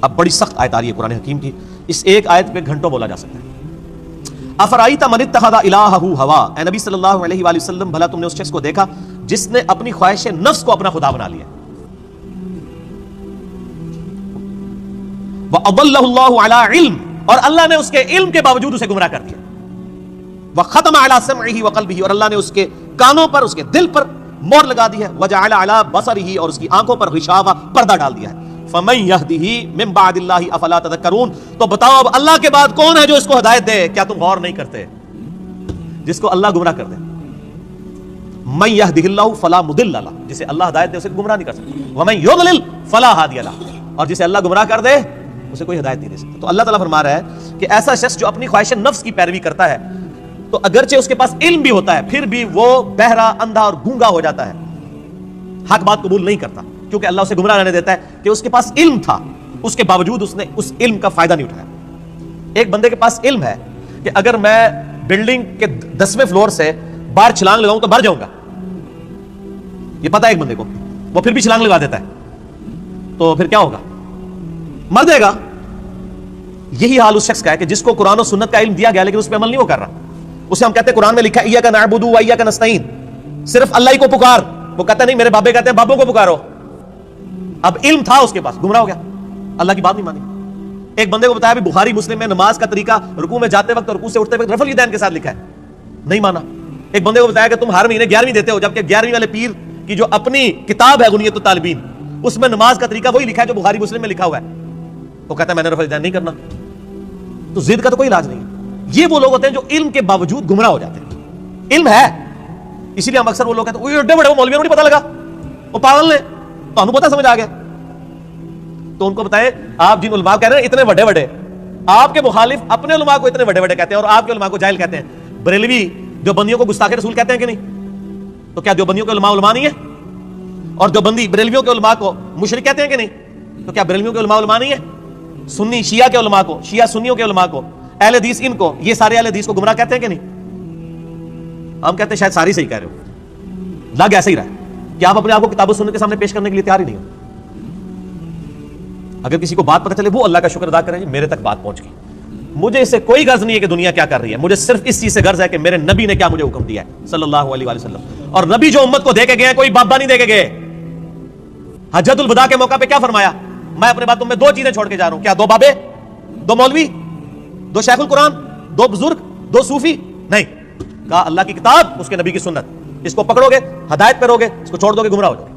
اب بڑی سخت آیت آ رہی ہے قرآن حکیم کی، اس ایک آیت پہ گھنٹوں بولا جا سکتا ہے. افرائیت من اتخذ الہہ ہوا، اے نبی صلی اللہ علیہ وآلہ وسلم بھلا تم نے اس شخص کو دیکھا جس نے اپنی خواہش نفس کو اپنا خدا بنا لیا. وَأَضَلَّهُ اللَّهُ عَلَىٰ عِلْمٍ، اور اللہ نے اس کے علم کے باوجود اسے گمراہ کر دیا. وَخَتَمَ عَلَىٰ سَمْعِهِ وَقَلْبِهِ، اور اللہ نے اس کے کانوں پر، اس کے دل پر مہر لگا دی ہے. وَجَعَلَ عَلَىٰ بَصَرِهِ، اور اس کی آنکھوں پر غشاوہ پردہ ڈال دیا ہے. فَمَن يَهْدِهِ مِن بَعْدِ اللَّهِ أَفَلَا تَذَكَّرُونَ، تو بتاؤ اب اللہ کے بعد کون ہے جو اس کو ہدایت دے؟ کیا تم غور نہیں کرتے؟ جس کو اللہ گمراہ کر دے. من يهده الله فلا مضل له، جسے اللہ ہدایت دے اسے گمراہ نہیں کر سکتا. ومن يضلل فلا هادي له، اور جسے اللہ گمراہ کر دے اسے کوئی ہدایت نہیں دے سکتا. تو اللہ تعالیٰ فرما رہا ہے کہ ایسا شخص جو اپنی خواہش نفس کی پیروی کرتا ہے تو اگرچہ اس کے پاس علم بھی ہوتا ہے پھر بھی وہ بہرا، اندھا اور گونگا ہو جاتا ہے، حق بات قبول نہیں کرتا، کیونکہ اللہ اسے گمراہ رہنے دیتا ہے کہ اس کے پاس علم تھا، اس کے باوجود اس نے اس علم کا فائدہ نہیں اٹھایا. ایک بندے کے پاس علم ہے کہ اگر میں بلڈنگ کے 10ویں فلور سے باہر چھلانگ لگاؤں تو مر جاؤں گا، یہ پتا ہے ایک بندے کو، وہ پھر بھی چھلانگ لگا دیتا ہے، تو پھر کیا ہوگا؟ مر جائے گا. یہی حال اس شخص کا ہے کہ جس کو قرآن و سنت کا علم دیا گیا لیکن اس پہ عمل نہیں وہ کر رہا. اسے ہم کہتے ہیں قرآن میں لکھا ہے ایاک نعبد و ایاک نستعین، صرف اللہ ہی کو پکار. وہ کہتا نہیں، میرے بابے کہتے ہیں بابوں کو پکارو. اب علم تھا اس کے پاس، گمراہ ہو گیا، اللہ کی بات نہیں مانی. ایک بندے کو بتایا بھی بخاری مسلم میں نماز کا طریقہ رکوع میں جاتے وقت اور رکوع سے اٹھتے وقت رفع الیدین کے ساتھ لکھا ہے، نہیں مانا. ایک بندے کو بتایا کہ تم ہر مہینے 11ویں دیتے ہو، جبکہ 11ویں والے پیر کی جو اپنی کتاب ہے غنیۃ الطالبین اس میں نماز کا طریقہ وہی لکھا ہے جو بخاری مسلم میں لکھا ہوا ہے. وہ کہتا ہے میں نے رفع الیدین نہیں کرنا. تو ضد کا تو کوئی علاج نہیں ہے. یہ وہ لوگ ہوتے ہیں جو علم کے باوجود گمراہ ہو جاتے ہیں. علم ہے، اسی لیے ہم اکثر وہ لوگ کہتے ہیں ایڈے بڑے وہ مولویوں کو نہیں پتہ لگا، وہ پاگل نے، تو ہم پتہ سمجھ آ گیا. تو ان کو بتائیں آپ جن علماء کہہ رہے ہیں اتنے بڑے بڑے، آپ کے مخالف اپنے علماء کو اتنے بڑے بڑے کہتے ہیں اور آپ کے علماء کو جاہل کہتے ہیں. بریلوی دیوبندیوں کو گستاخ رسول کہتے ہیں کہ نہیں؟ تو کیا دیوبندیوں کے علماء علماء نہیں ہیں؟ اور دیوبندی بریلویوں کے علماء کو مشرک کہتے ہیں کہ نہیں؟ تو کیا بریلویوں کے علماء علماء نہیں ہیں؟ سنی شیعہ کے علماء کو، شیعہ سنیوں کے علماء کو، اہل حدیث ان کو، یہ سارے اہل حدیث کو گمراہ کہتے ہیں کہ نہیں؟ ہم کہتے ہیں شاید ساری صحیح کہہ رہے ہو، لگ ایسا ہی رہا ہے کہ آپ اپنے آپ کو کتاب و سنت کے سامنے پیش کرنے کے لیے تیار ہی نہیں ہو. اگر کسی کو بات پتہ چلے وہ اللہ کا شکر ادا کرے، میرے تک بات پہنچ گئی، مجھے اس سے کوئی غرض نہیں ہے کہ دنیا کیا کر رہی ہے، مجھے صرف اس چیز سے غرض ہے کہ میرے نبی نے کیا مجھے حکم دیا ہے صلی اللہ علیہ وآلہ وسلم. اور نبی جو امت کو دے کے گئے کوئی بابا نہیں دے کے گئے. حجۃ الوداع کے موقع پہ کیا فرمایا؟ میں اپنے باتوں میں 2 چیزیں چھوڑ کے جا رہا ہوں. کیا 2 بابے، 2 مولوی، 2 شیخ القرآن، 2 بزرگ، 2 صوفی؟ نہیں، کہا اللہ کی کتاب، اس کے نبی کی سنت، اس کو پکڑو گے ہدایت کرو گے، اس کو چھوڑ دو گے گمراہ ہو جاؤ گے.